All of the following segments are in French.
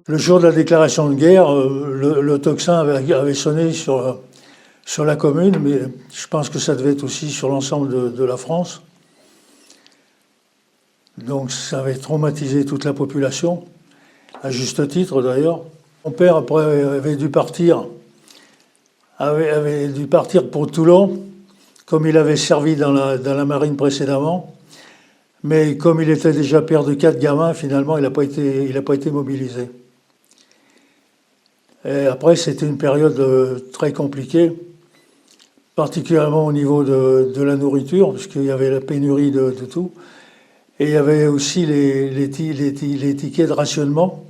Le jour de la déclaration de guerre, le tocsin avait sonné sur la commune, mais je pense que ça devait être aussi sur l'ensemble de la France. Donc ça avait traumatisé toute la population, à juste titre d'ailleurs. Mon père après avait dû partir pour Toulon, comme il avait servi dans la marine précédemment. Mais comme il était déjà père de 4 gamins, finalement, il n'a pas été mobilisé. Et après, c'était une période très compliquée, particulièrement au niveau de la nourriture, puisqu'il y avait la pénurie de tout. Et il y avait aussi les tickets de rationnement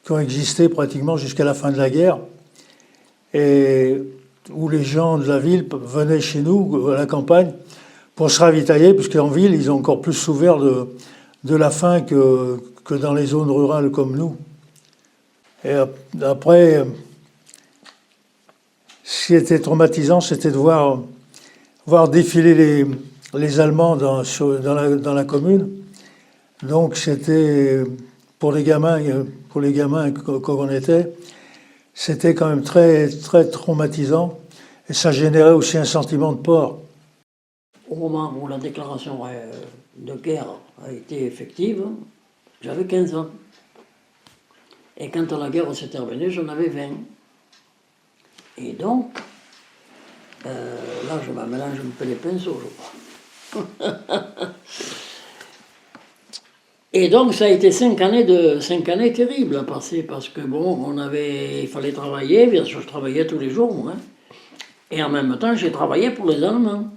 qui ont existé pratiquement jusqu'à la fin de la guerre, et où les gens de la ville venaient chez nous, à la campagne, pour se ravitailler, puisqu'en ville, ils ont encore plus souffert de la faim que dans les zones rurales comme nous. Et après, ce qui était traumatisant, c'était de voir défiler les Allemands dans la commune. Donc c'était, pour les gamins qu'on était, c'était quand même très, très traumatisant. Et ça générait aussi un sentiment de peur. Au moment où la déclaration de guerre a été effective, j'avais 15 ans. Et quand la guerre s'est terminée, j'en avais 20. Et donc, là, je me mélange un peu les pinceaux, je crois. Et donc, ça a été 5 années terribles à passer, parce que bon, il fallait travailler, bien sûr, je travaillais tous les jours, moi. Et en même temps, j'ai travaillé pour les Allemands.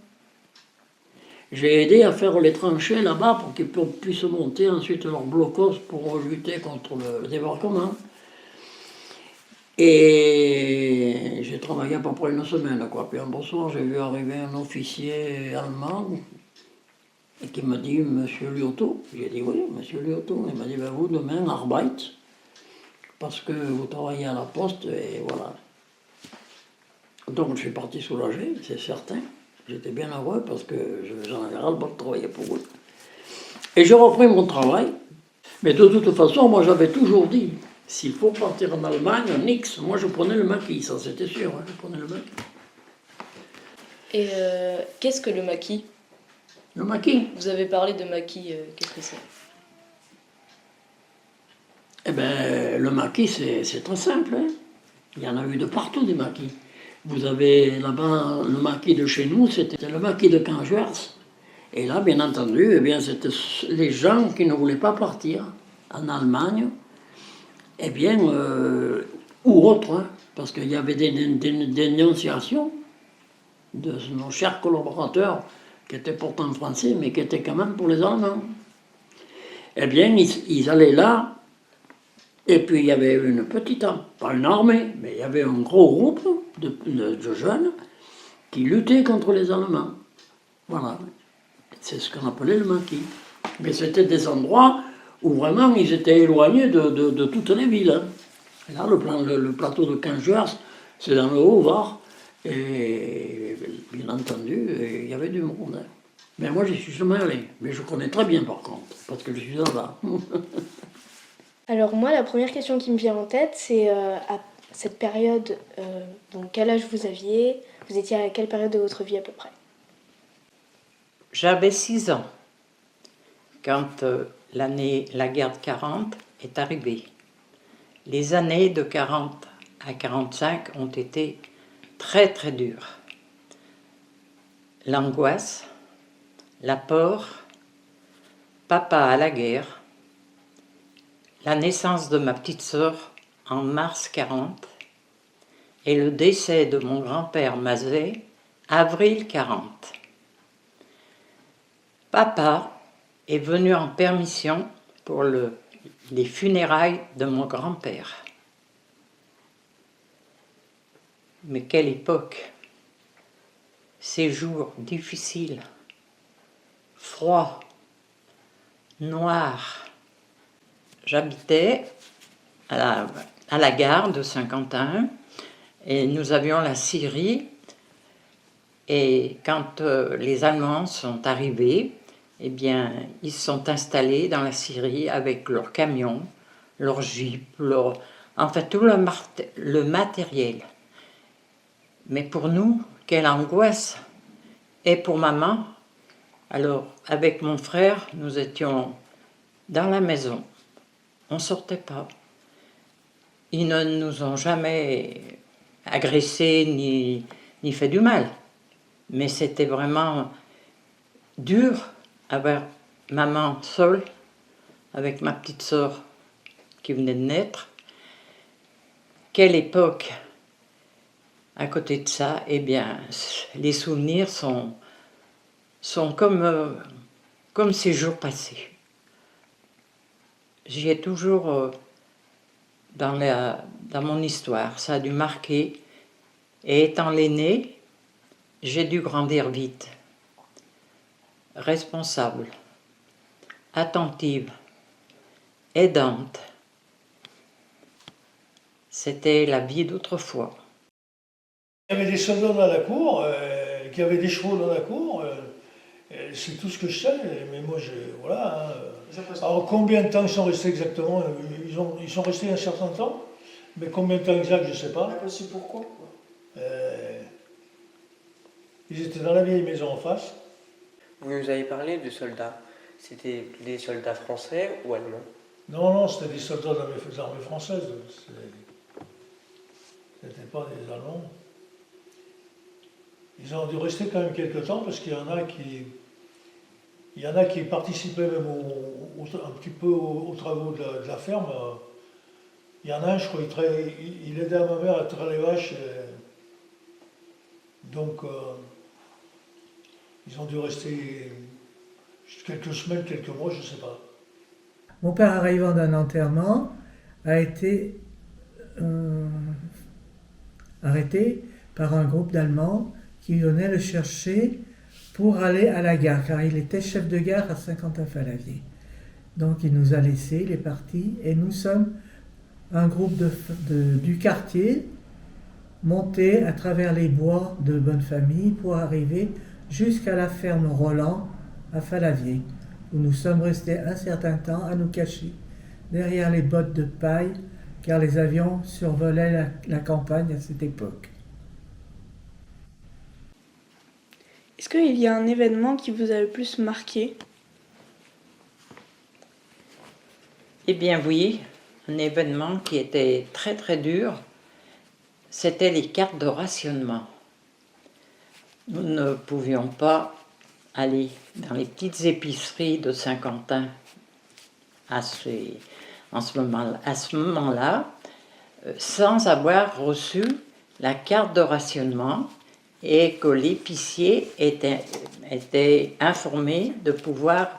J'ai aidé à faire les tranchées là-bas pour qu'ils puissent monter ensuite leur blocos pour lutter contre le débarquement. Et j'ai travaillé à peu près une semaine, quoi. Puis un beau soir, j'ai vu arriver un officier allemand et qui m'a dit « Monsieur Liotto ». J'ai dit « Oui, Monsieur Liotto ». Il m'a dit ben, « Vous, demain, Arbeit, parce que vous travaillez à la poste, et voilà ». Donc je suis parti soulagé, c'est certain. J'étais bien heureux parce que j'en avais ras-le-bol de travailler pour eux. Et j'ai repris mon travail. Mais de toute façon, moi j'avais toujours dit, s'il faut partir en Allemagne, nix. Moi je prenais le maquis, ça c'était sûr, hein, je prenais le maquis. Et qu'est-ce que le maquis? Le maquis? Vous avez parlé de maquis, qu'est-ce que c'est? Eh bien, le maquis c'est très simple. Hein. Il y en a eu de partout des maquis. Vous avez là-bas le maquis de chez nous, c'était le maquis de Canjuers. Et là, bien entendu, eh bien, c'était les gens qui ne voulaient pas partir en Allemagne, eh bien, ou autres, hein, parce qu'il y avait des dénonciations de nos chers collaborateurs qui étaient pourtant français, mais qui étaient quand même pour les Allemands. Eh bien, ils allaient là, et puis il y avait une petite, pas une armée, mais il y avait un gros groupe de jeunes qui luttaient contre les Allemands. Voilà. C'est ce qu'on appelait le maquis. Mais c'était des endroits où vraiment ils étaient éloignés de toutes les villes. Hein. Là, le plateau de Canjuers, c'est dans le Haut-Var. Et bien entendu, il y avait du monde. Hein. Mais moi, j'y suis jamais allé. Mais je connais très bien par contre, parce que je suis là-bas. Alors moi, la première question qui me vient en tête, c'est à cette période, donc quel âge vous aviez? Vous étiez à quelle période de votre vie à peu près? J'avais 6 ans quand la guerre de 40 est arrivée. Les années de 40 à 45 ont été très très dures. L'angoisse, la peur, papa à la guerre, la naissance de ma petite sœur en mars 40 et le décès de mon grand-père Mazet, avril 40. Papa est venu en permission pour les funérailles de mon grand-père. Mais quelle époque! Ces jours difficiles, froids, noirs. J'habitais à la gare de Saint-Quentin et nous avions la scierie. Et quand les Allemands sont arrivés, eh bien, ils se sont installés dans la scierie avec leurs camions leur jeep, enfin tout le matériel. Mais pour nous, quelle angoisse! Et pour maman, alors avec mon frère, nous étions dans la maison, on ne sortait pas. Ils ne nous ont jamais agressés ni fait du mal. Mais c'était vraiment dur avoir maman seule avec ma petite sœur qui venait de naître. Quelle époque! À côté de ça, eh bien, les souvenirs sont comme ces jours passés. J'y ai toujours dans mon histoire, ça a dû marquer. Et étant l'aînée, j'ai dû grandir vite, responsable, attentive, aidante. C'était la vie d'autrefois. Il y avait des soldats dans la cour, qui avaient des chevaux dans la cour, c'est tout ce que je sais, mais moi, voilà. Alors combien de temps ils sont restés exactement? Ils sont restés un certain temps, mais combien de temps exact, je ne sais pas. C'est pourquoi? Ils étaient dans la vieille maison en face. Vous nous avez parlé de soldats. C'était des soldats français ou allemands? Non, c'était des soldats des armées françaises. C'était pas des Allemands. Ils ont dû rester quand même quelques temps parce qu'il y en a qui participaient même un petit peu aux travaux de la ferme. Il y en a un, je crois, il aidait à ma mère à traire les vaches. Donc, ils ont dû rester quelques semaines, quelques mois, je ne sais pas. Mon père, arrivant d'un enterrement, a été arrêté par un groupe d'Allemands qui venait le chercher pour aller à la gare, car il était chef de gare à Saint-Quentin-Fallavier. Donc il nous a laissés, il est parti, et nous sommes un groupe du quartier monté à travers les bois de Bonnefamille pour arriver jusqu'à la ferme Roland à Fallavier, où nous sommes restés un certain temps à nous cacher derrière les bottes de paille, car les avions survolaient la campagne à cette époque. Est-ce qu'il y a un événement qui vous a le plus marqué? Eh bien oui, un événement qui était très très dur, c'était les cartes de rationnement. Nous ne pouvions pas aller dans les petites épiceries de Saint-Quentin à ce moment-là, sans avoir reçu la carte de rationnement et que l'épicier était informé de pouvoir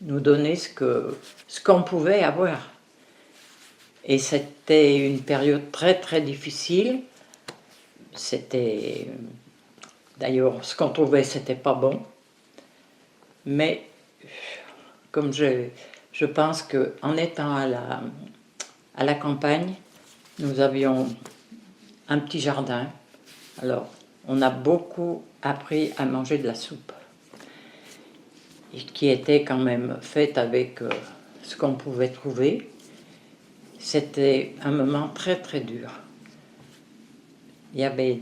nous donner ce qu'on pouvait avoir. Et c'était une période très très difficile. C'était d'ailleurs ce qu'on trouvait, c'était pas bon. Mais comme je pense qu'en étant à la campagne, nous avions un petit jardin. Alors, on a beaucoup appris à manger de la soupe, et qui était quand même faite avec ce qu'on pouvait trouver. C'était un moment très très dur. Il y avait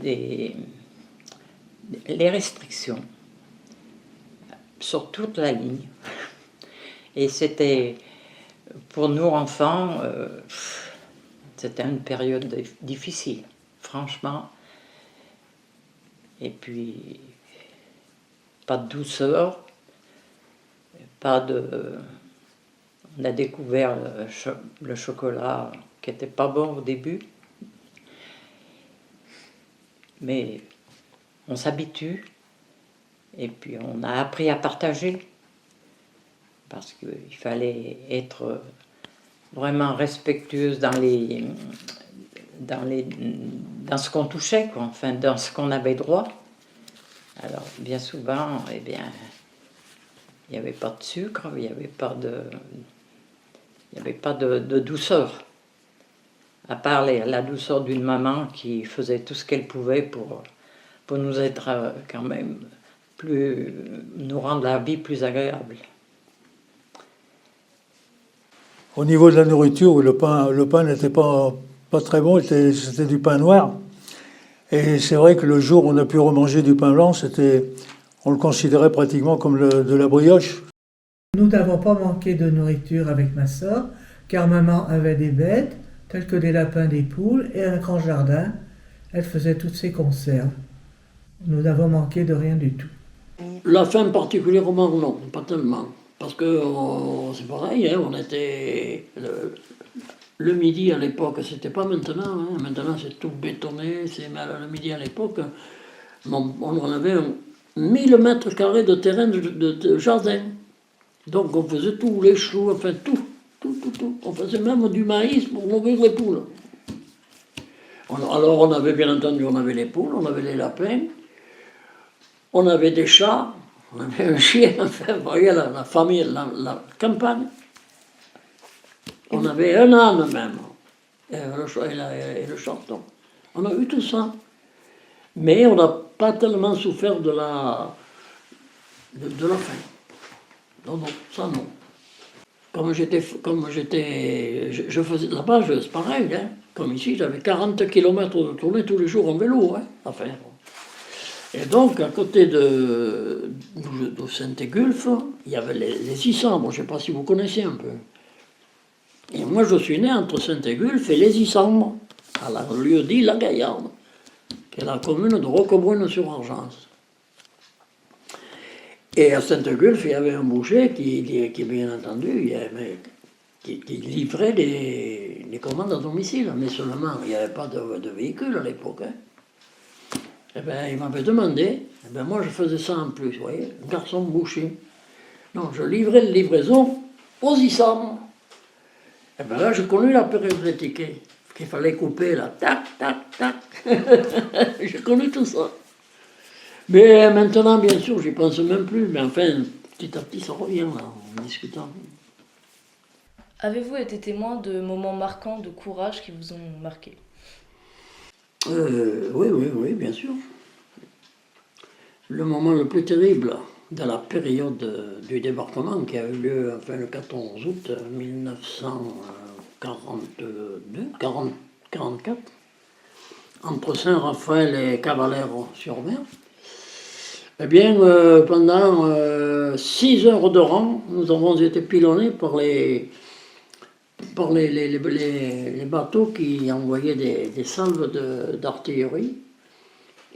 les restrictions sur toute la ligne. Et c'était, pour nous enfants, c'était une période difficile, franchement. Et puis, pas de douceur, on a découvert le chocolat qui n'était pas bon au début. Mais on s'habitue. Et puis on a appris à partager. Parce qu'il fallait être vraiment respectueuse dans ce qu'on touchait, quoi. Enfin, dans ce qu'on avait droit. Alors, bien souvent, eh bien, il n'y avait pas de sucre, il n'y avait pas de douceur. À part la douceur d'une maman qui faisait tout ce qu'elle pouvait pour nous être quand même nous rendre la vie plus agréable. au niveau de la nourriture, le pain n'était pas très bon, c'était du pain noir. Et c'est vrai que le jour où on a pu remanger du pain blanc, on le considérait pratiquement comme de la brioche. Nous n'avons pas manqué de nourriture avec ma sœur, car maman avait des bêtes, telles que des lapins, des poules, et un grand jardin. Elle faisait toutes ses conserves. Nous n'avons manqué de rien du tout. La faim particulièrement, non, pas tellement. Parce que c'est pareil, hein, on était. Le midi à l'époque, c'était pas maintenant. Hein. Maintenant, c'est tout bétonné. Mais le midi à l'époque, on avait 1000 mètres carrés de terrain de jardin. Donc on faisait tout, les choux, enfin tout. On faisait même du maïs pour nourrir les poules. Alors on avait bien entendu, on avait les poules, on avait les lapins, on avait des chats, on avait un chien, enfin, vous voyez, la famille, la campagne. On avait un âne même, et le chaton. On a eu tout ça. Mais on n'a pas tellement souffert de la faim. Non, ça non. Je faisais là-bas, c'est pareil, hein. Comme ici, j'avais 40 km de tournée tous les jours en vélo, hein, à faire. Et donc, à côté de Saint-Égulphe, il y avait les Issambres, je ne sais pas si vous connaissez un peu. Et moi, je suis né entre Saint-Égulphe et les Issambres, à la lieu dit La Gaillarde, qui est la commune de Roquebrune-sur-Argence. Et à Saint-Égulphe, il y avait un boucher qui bien entendu, qui livrait les commandes à domicile. Mais seulement, il n'y avait pas de véhicule à l'époque. Hein. Eh bien, il m'avait demandé, eh bien, moi je faisais ça en plus, vous voyez, un garçon boucher. Donc je livrais les livraisons aux Issambres. Et bien là, j'ai connu la période des tickets, qu'il fallait couper là, tac, tac, tac. J'ai connu tout ça. Mais maintenant, bien sûr, j'y pense même plus. Mais enfin, petit à petit, ça revient là, en discutant. Avez-vous été témoin de moments marquants de courage qui vous ont marqué? Oui, bien sûr. Le moment le plus terrible de la période du débarquement qui a eu lieu enfin, le 14 août 1944, entre Saint-Raphaël et Cavalère-sur-Mer. Eh bien, pendant 6 heures de rang, nous avons été pilonnés par les bateaux qui envoyaient des salves d'artillerie.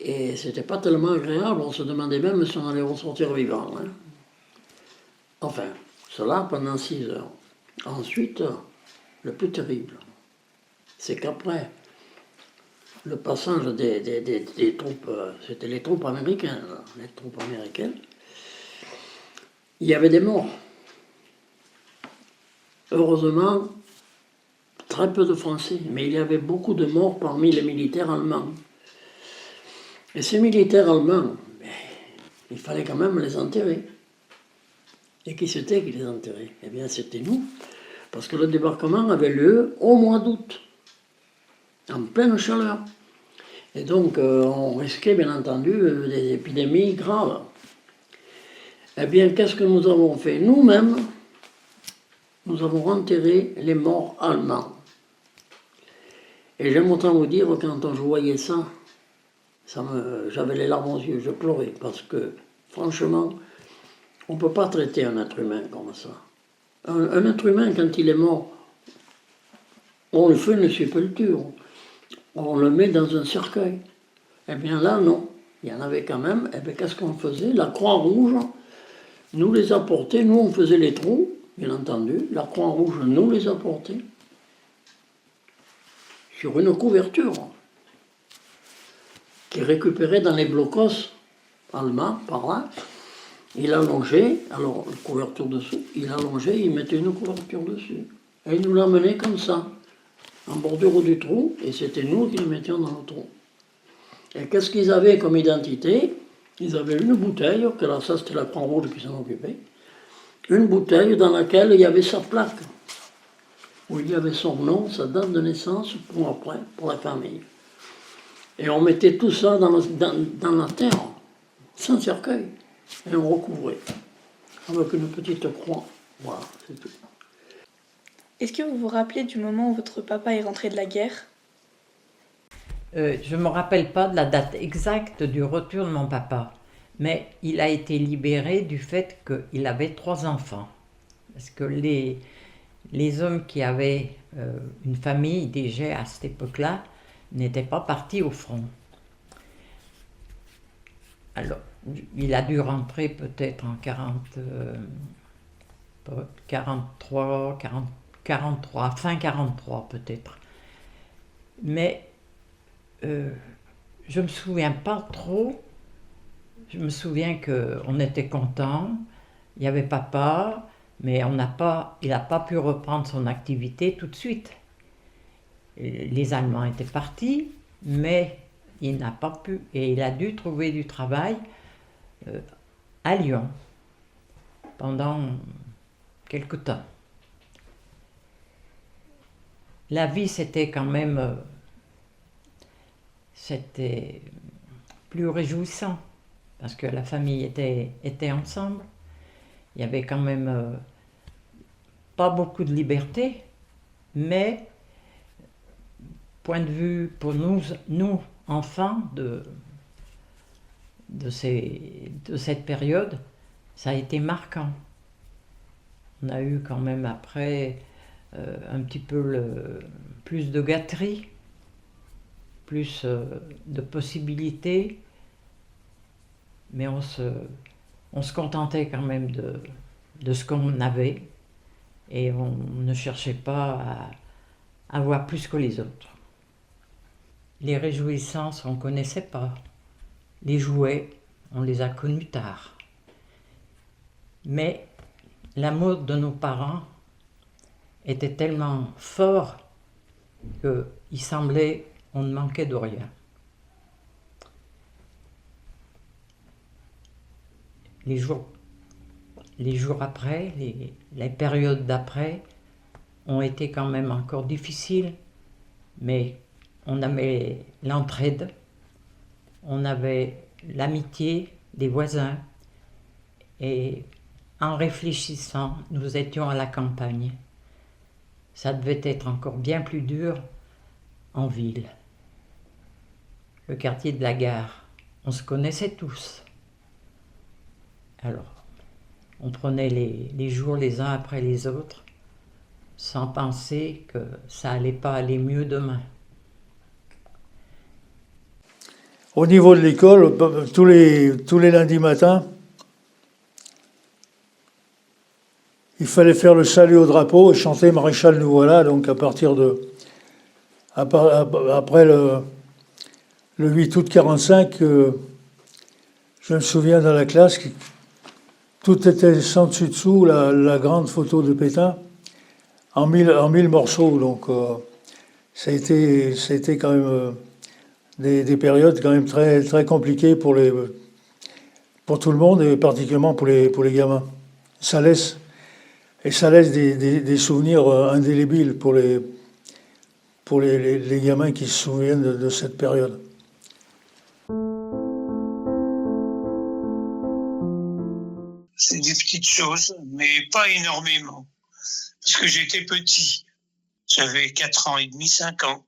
Et c'était pas tellement agréable, on se demandait même si on allait ressortir vivant. Hein. Enfin, cela pendant 6 heures. Ensuite, le plus terrible, c'est qu'après le passage des troupes, c'était les troupes américaines, il y avait des morts. Heureusement, très peu de Français, mais il y avait beaucoup de morts parmi les militaires allemands. Et ces militaires allemands, il fallait quand même les enterrer. Et qui c'était qui les enterrait? Eh bien, c'était nous, parce que le débarquement avait lieu au mois d'août, en pleine chaleur. Et donc, on risquait bien entendu des épidémies graves. Eh bien, qu'est-ce que nous avons fait? Nous-mêmes, nous avons enterré les morts allemands. Et j'aime autant vous dire, quand je voyais ça, j'avais les larmes aux yeux, je pleurais, parce que, franchement, on ne peut pas traiter un être humain comme ça. Un être humain, quand il est mort, on le fait une sépulture, on le met dans un cercueil. Eh bien là, non, il y en avait quand même. Eh bien, qu'est-ce qu'on faisait? La Croix-Rouge nous les apportait, nous on faisait les trous, bien entendu, la Croix-Rouge nous les apportait sur une couverture qui récupérait dans les blocos allemands, par là. Il allongeait, alors une couverture dessous, il allongeait, il mettait une couverture dessus. Et il nous l'amenait comme ça, en bordure du trou, et c'était nous qui le mettions dans le trou. Et qu'est-ce qu'ils avaient comme identité? Ils avaient une bouteille, que là, ça c'était la Croix-Rouge qui s'en occupait, une bouteille dans laquelle il y avait sa plaque, où il y avait son nom, sa date de naissance, pour après, pour la famille. Et on mettait tout ça dans la terre, sans cercueil, et on recouvrait, avec une petite croix. Voilà, c'est tout. Est-ce que vous vous rappelez du moment où votre papa est rentré de la guerre? Je ne me rappelle pas de la date exacte du retour de mon papa, mais il a été libéré du fait qu'il avait 3 enfants. Parce que les hommes qui avaient une famille déjà à cette époque-là n'étaient pas partis au front. Alors, il a dû rentrer peut-être en 43, fin 43 peut-être. Mais je ne me souviens pas trop. Je me souviens qu'on était contents, il y avait papa, mais il n'a pas pu reprendre son activité tout de suite. Les Allemands étaient partis, mais il n'a pas pu, et il a dû trouver du travail à Lyon pendant quelque temps. La vie, c'était quand même c'était plus réjouissant parce que la famille était ensemble. Il y avait quand même pas beaucoup de liberté, mais point de vue pour nous enfants de cette période, ça a été marquant. On a eu quand même après un petit peu plus de gâteries, plus de possibilités, mais on se contentait quand même de ce qu'on avait et on ne cherchait pas à avoir plus que les autres. Les réjouissances, on ne connaissait pas. Les jouets, on les a connus tard. Mais l'amour de nos parents était tellement fort qu'il semblait qu'on ne manquait de rien. Les jours après, les périodes d'après ont été quand même encore difficiles, mais on avait l'entraide, on avait l'amitié des voisins, et en réfléchissant, nous étions à la campagne. Ça devait être encore bien plus dur en ville. Le quartier de la gare, on se connaissait tous. Alors, on prenait les jours les uns après les autres, sans penser que ça allait pas aller mieux demain. Au niveau de l'école, tous les lundis matins, il fallait faire le salut au drapeau et chanter Maréchal nous voilà. Donc après le 8 août 45, je me souviens dans la classe, tout était sans dessus-dessous, la grande photo de Pétain, en mille morceaux. Donc ça a été quand même des périodes quand même très, très compliquées pour tout le monde et particulièrement pour les gamins. Ça laisse des souvenirs indélébiles pour les gamins qui se souviennent de cette période. C'est des petites choses, mais pas énormément. Parce que j'étais petit. J'avais 4 ans et demi, 5 ans.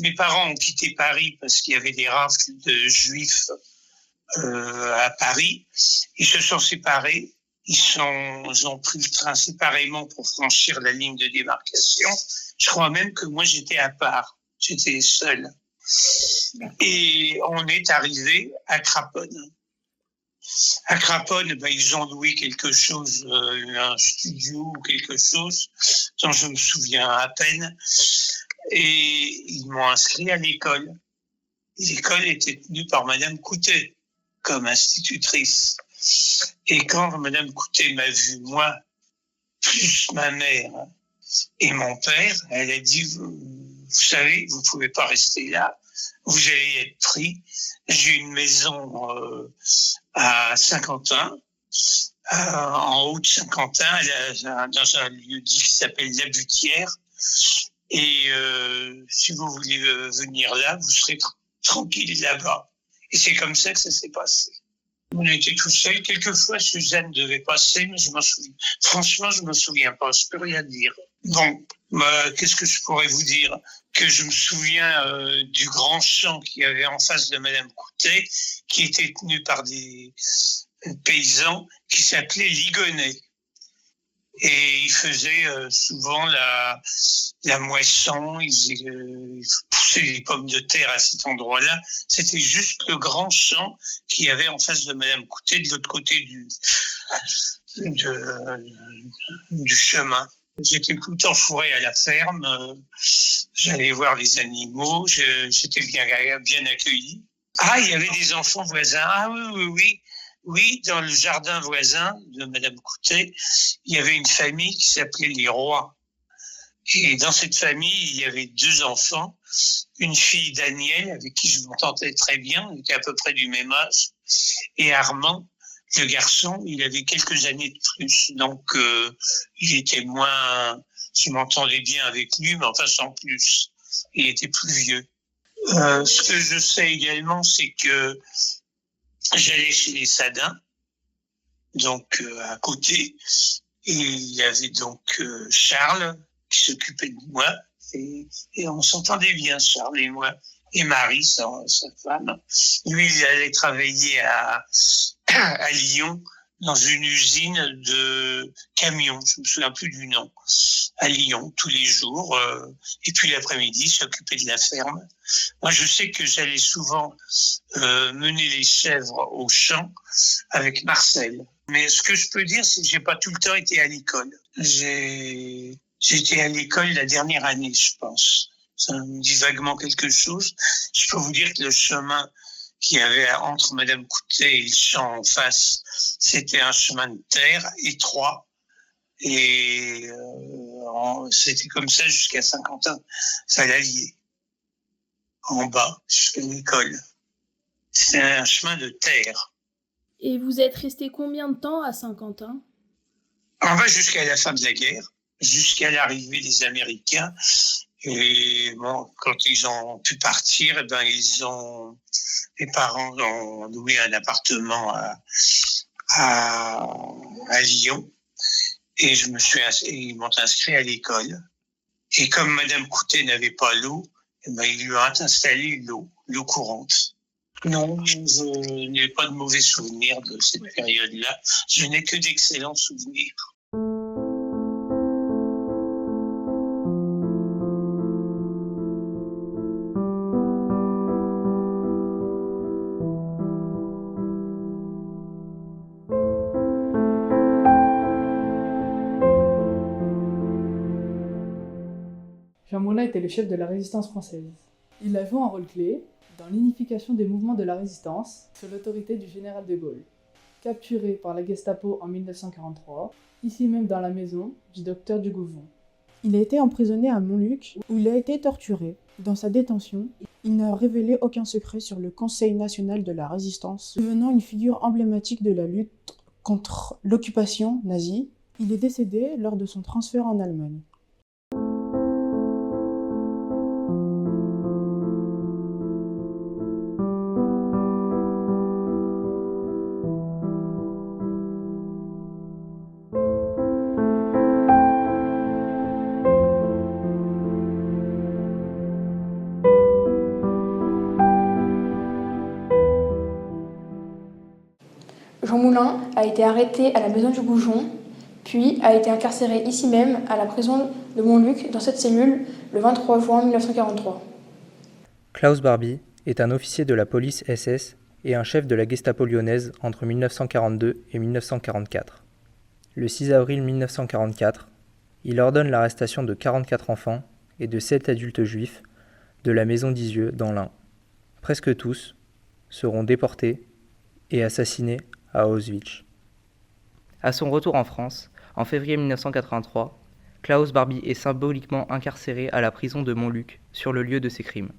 Mes parents ont quitté Paris parce qu'il y avait des rafles de juifs à Paris. Ils se sont séparés. Ils ont pris le train séparément pour franchir la ligne de démarcation. Je crois même que moi, j'étais à part. J'étais seul. Et on est arrivé à Craponne. À Craponne, ils ont loué quelque chose, un studio ou quelque chose, dont je me souviens à peine. Et ils m'ont inscrit à l'école. L'école était tenue par Madame Coutet comme institutrice. Et quand Madame Coutet m'a vu, moi, plus ma mère et mon père, elle a dit, vous savez, vous ne pouvez pas rester là, vous allez être pris. J'ai une maison à Saint-Quentin, en haut de Saint-Quentin, dans un lieu dit qui s'appelle La Butière. Et si vous voulez venir là, vous serez tranquille là-bas. Et c'est comme ça que ça s'est passé. On était tout seul. Quelquefois, Suzanne devait passer, mais je m'en souviens. Franchement, je me souviens pas. Je peux rien dire. Bon, qu'est-ce que je pourrais vous dire? Que je me souviens du grand champ qu'il y avait en face de Madame Coutet, qui était tenu par des paysans qui s'appelaient Ligonnais. Et ils faisaient souvent la moisson, ils poussaient les pommes de terre à cet endroit-là. C'était juste le grand champ qu'il y avait en face de Madame Coutet, de l'autre côté du chemin. J'étais tout le temps fourré à la ferme, j'allais voir les animaux, j'étais bien accueilli. Ah, il y avait des enfants voisins. Ah oui. Oui, dans le jardin voisin de Madame Coutet, il y avait une famille qui s'appelait les Rois. Et dans cette famille, il y avait 2 enfants, une fille Danielle, avec qui je m'entendais très bien, on était à peu près du même âge, et Armand, le garçon, il avait quelques années de plus. Donc, il était moins... Je m'entendais bien avec lui, mais enfin sans plus. Il était plus vieux. Ce que je sais également, c'est que j'allais chez les Sadins, donc à côté, et il y avait donc Charles qui s'occupait de moi, et on s'entendait bien, Charles et moi, et Marie, sa femme. Lui, il allait travailler à Lyon, dans une usine de camions, je me souviens plus du nom, à Lyon, tous les jours, et puis l'après-midi, s'occuper de la ferme. Moi, je sais que j'allais souvent mener les chèvres au champ avec Marcel. Mais ce que je peux dire, c'est que j'ai pas tout le temps été à l'école. J'étais à l'école la dernière année, je pense. Ça me dit vaguement quelque chose. Je peux vous dire que le chemin qu'il y avait entre Madame Coutet et le champ en face, c'était un chemin de terre étroit. Et c'était comme ça jusqu'à Saint-Quentin. Ça l'alliait. En bas, jusqu'à l'école. C'est un chemin de terre. Et vous êtes resté combien de temps à Saint-Quentin? En bas jusqu'à la fin de la guerre, jusqu'à l'arrivée des Américains. Et bon, quand ils ont pu partir, eh ben les parents ont loué un appartement à Lyon. Et ils m'ont inscrit à l'école. Et comme Madame Coutet n'avait pas l'eau, eh ben, ils lui ont installé l'eau courante. Non, je n'ai pas de mauvais souvenirs de cette période-là. Je n'ai que d'excellents souvenirs. Jean Moulin était le chef de la résistance française. Il a joué un rôle clé dans l'unification des mouvements de la résistance sous l'autorité du général de Gaulle. Capturé par la Gestapo en 1943, ici même dans la maison du docteur Dugouvon. Il a été emprisonné à Montluc où il a été torturé. Dans sa détention, il n'a révélé aucun secret sur le Conseil national de la résistance, devenant une figure emblématique de la lutte contre l'occupation nazie. Il est décédé lors de son transfert en Allemagne. Jean Moulin a été arrêté à la maison du Goujon, puis a été incarcéré ici même, à la prison de Montluc, dans cette cellule, le 23 juin 1943. Klaus Barbie est un officier de la police SS et un chef de la Gestapo lyonnaise entre 1942 et 1944. Le 6 avril 1944, il ordonne l'arrestation de 44 enfants et de 7 adultes juifs de la maison d'Isieux dans l'Ain. Presque tous seront déportés et assassinés à Auschwitz. À son retour en France, en février 1983, Klaus Barbie est symboliquement incarcéré à la prison de Montluc sur le lieu de ses crimes.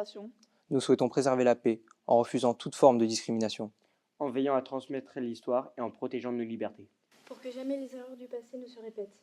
générations. Nous souhaitons préserver la paix en refusant toute forme de discrimination. En veillant à transmettre l'histoire et en protégeant nos libertés. Pour que jamais les erreurs du passé ne se répètent.